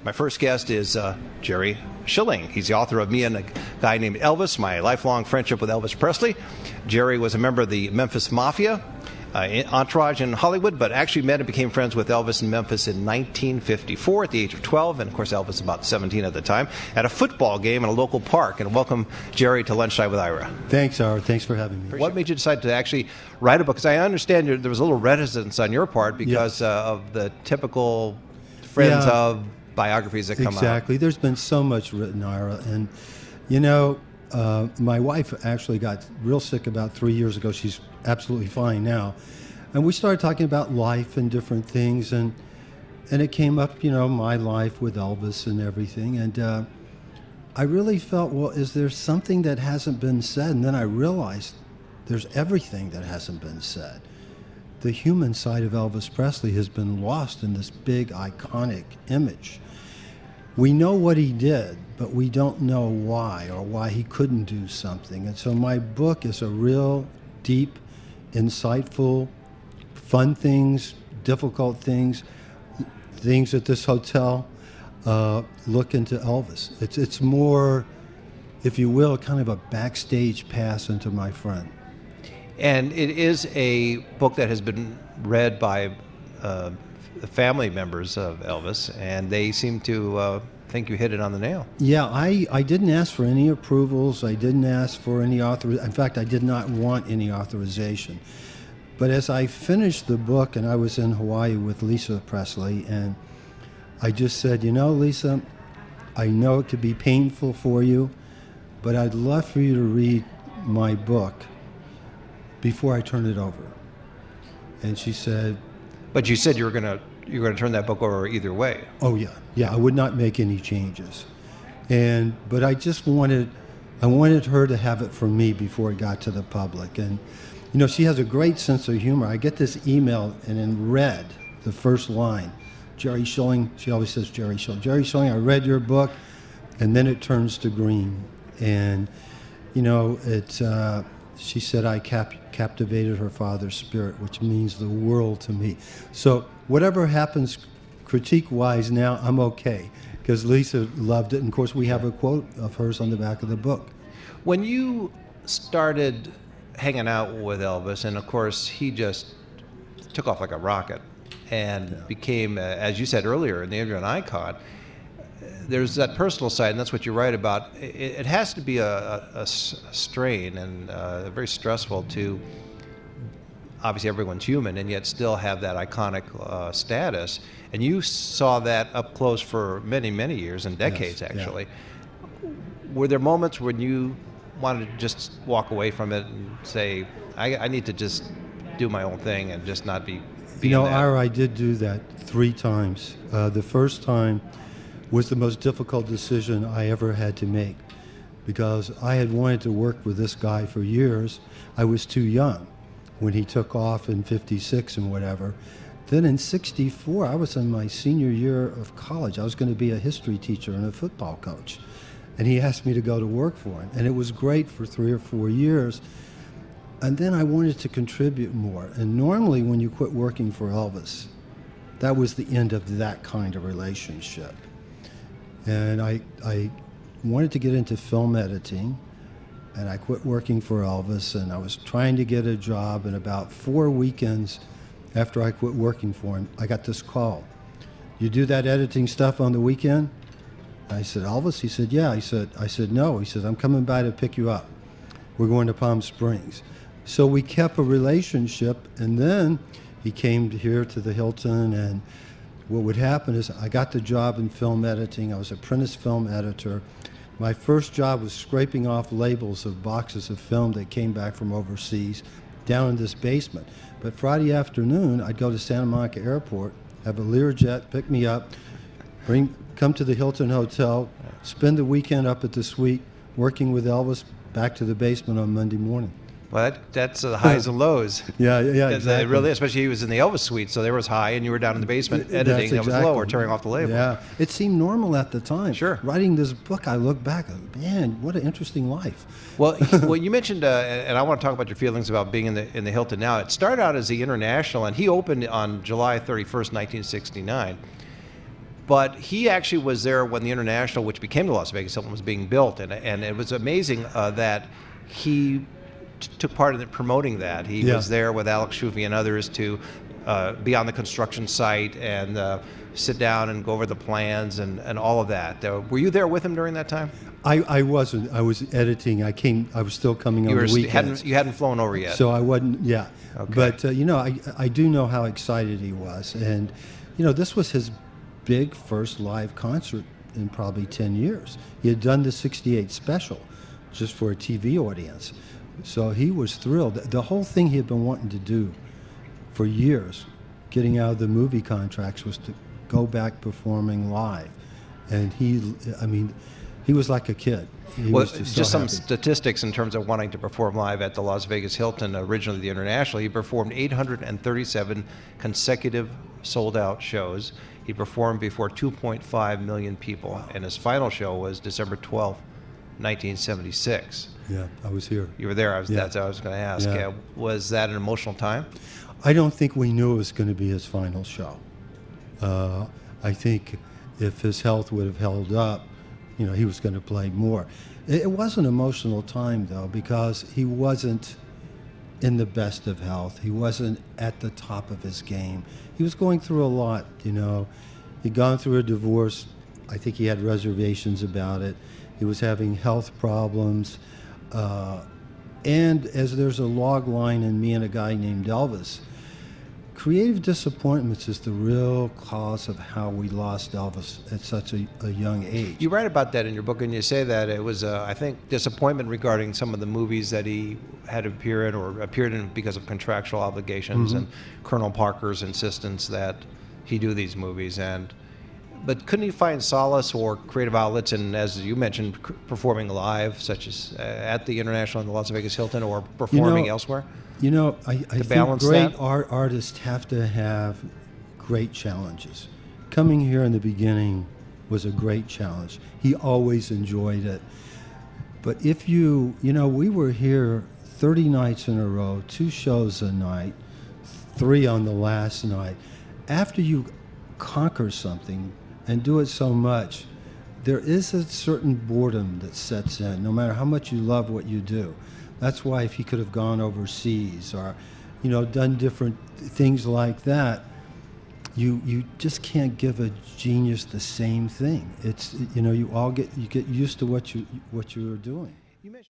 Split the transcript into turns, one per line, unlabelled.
My first guest is Jerry Schilling. He's the author of Me and a Guy Named Elvis, My Lifelong Friendship with Elvis Presley. Jerry was a member of the Memphis Mafia, entourage in Hollywood, but actually met and became friends with Elvis in Memphis in 1954 at the age of 12, and of course Elvis about 17 at the time, at a football game in a local park. And welcome, Jerry, to Lunchtime with Ira.
Thanks, Ira. Thanks for having me.
What made you decide to actually write a book? Because I understand there was a little reticence on your part because of the typical friends of biographies that come out.
Exactly. There's been so much written, Ira. And, you know, my wife actually got real sick about 3 years ago. She's absolutely fine now. And we started talking about life and different things. And it came up, you know, my life with Elvis and everything. And I really felt, well, is there something that hasn't been said? And then I realized there's everything that hasn't been said. The human side of Elvis Presley has been lost in this big, iconic image. We know what he did, but we don't know why or why he couldn't do something. And so my book is a real deep, insightful, fun things, difficult things, things at this hotel, look into Elvis. It's more, if you will, kind of a backstage pass into my friend.
And it is a book that has been read by the family members of Elvis, and they seem to think you hit it on the nail.
Yeah, I didn't ask for any approvals. I didn't ask for any in fact, I did not want any authorization. But as I finished the book, and I was in Hawaii with Lisa Presley, and I just said, you know, Lisa, I know it could be painful for you, but I'd love for you to read my book before I turn it over. And she said,
but you said you were going to turn that book over either way.
Oh yeah, I would not make any changes. But I just wanted her to have it from me before it got to the public. And you know, she has a great sense of humor. I get this email, and in red, the first line, Jerry Schilling, she always says Jerry Schilling. Jerry Schilling, I read your book, and then it turns to green. And you know, she said I captivated her father's spirit, which means the world to me. So whatever happens critique-wise now, I'm okay, because Lisa loved it. And of course, we have a quote of hers on the back of the book.
When you started hanging out with Elvis, and of course, he just took off like a rocket and became, as you said earlier in the interview on Icon, there's that personal side, and that's what you write about. It has to be a strain and very stressful to, obviously everyone's human, and yet still have that iconic status. And you saw that up close for many, many years and decades, actually. Yeah. Were there moments when you wanted to just walk away from it and say, I need to just do my own thing and just not be
You know, Ira, I did do that 3 times. The first time was the most difficult decision I ever had to make, because I had wanted to work with this guy for years. I was too young when he took off in '56 and whatever. Then in '64, I was in my senior year of college. I was going to be a history teacher and a football coach. And he asked me to go to work for him. And it was great for 3 or 4 years. And then I wanted to contribute more. And normally when you quit working for Elvis, that was the end of that kind of relationship. And I wanted to get into film editing, and I quit working for Elvis, and I was trying to get a job, and about 4 weekends after I quit working for him, I got this call. You do that editing stuff on the weekend? I said, Elvis? He said, yeah. I said, no. He said, I'm coming by to pick you up. We're going to Palm Springs. So we kept a relationship, and then he came here to the Hilton, and what would happen is I got the job in film editing. I was apprentice film editor. My first job was scraping off labels of boxes of film that came back from overseas down in this basement. But Friday afternoon, I'd go to Santa Monica Airport, have a Learjet pick me up, come to the Hilton Hotel, spend the weekend up at the suite, working with Elvis, back to the basement on Monday morning.
Well, that's the highs and lows.
Yeah, exactly.
Really, especially he was in the Elvis suite, so there was high, and you were down in the basement editing. That was low, or tearing off the label.
Yeah, it seemed normal at the time.
Sure.
Writing this book, I look back, man, what an interesting life.
Well, you mentioned, and I want to talk about your feelings about being in the Hilton now. It started out as the International, and he opened on July 31st, 1969. But he actually was there when the International, which became the Las Vegas Hilton, was being built, and it was amazing that he took part in promoting that. He was there with Alex Shufi and others to be on the construction site and sit down and go over the plans and all of that. Were you there with him during that time?
I wasn't. I was editing. I was still coming on the weekends.
You hadn't flown over yet.
So I wasn't. Yeah.
Okay.
But I do know how excited he was, and this was his big first live concert in probably 10 years. He had done the '68 special, just for a TV audience. So he was thrilled. The whole thing he had been wanting to do for years, getting out of the movie contracts, was to go back performing live. And he was like a kid. He was just
some
happy.
statistics in terms of wanting to perform live at the Las Vegas Hilton, originally the International. He performed 837 consecutive sold-out shows. He performed before 2.5 million people, wow. And his final show was December 12th, 1976.
Yeah, I was here.
You were there. That's what I was going to ask.
Yeah.
Was that an emotional time?
I don't think we knew it was going to be his final show. I think if his health would have held up, he was going to play more. It was an emotional time, though, because he wasn't in the best of health. He wasn't at the top of his game. He was going through a lot, He'd gone through a divorce. I think he had reservations about it. He was having health problems. And as there's a log line in Me and a Guy Named Elvis, creative disappointments is the real cause of how we lost Elvis at such a young age.
You write about that in your book, and you say that it was, I think, disappointment regarding some of the movies that he had appeared in because of contractual obligations, and Colonel Parker's insistence that he do these movies. But couldn't he find solace or creative outlets in, as you mentioned, performing live, such as at the International and the Las Vegas Hilton, or performing elsewhere?
I think great artists have to have great challenges. Coming here in the beginning was a great challenge. He always enjoyed it. But if we were here 30 nights in a row, 2 shows a night, 3 on the last night. After you conquer something and do it so much, there is a certain boredom that sets in, no matter how much you love what you do. That's why if he could have gone overseas or, done different things like that, you just can't give a genius the same thing. It's you get used to what you are doing.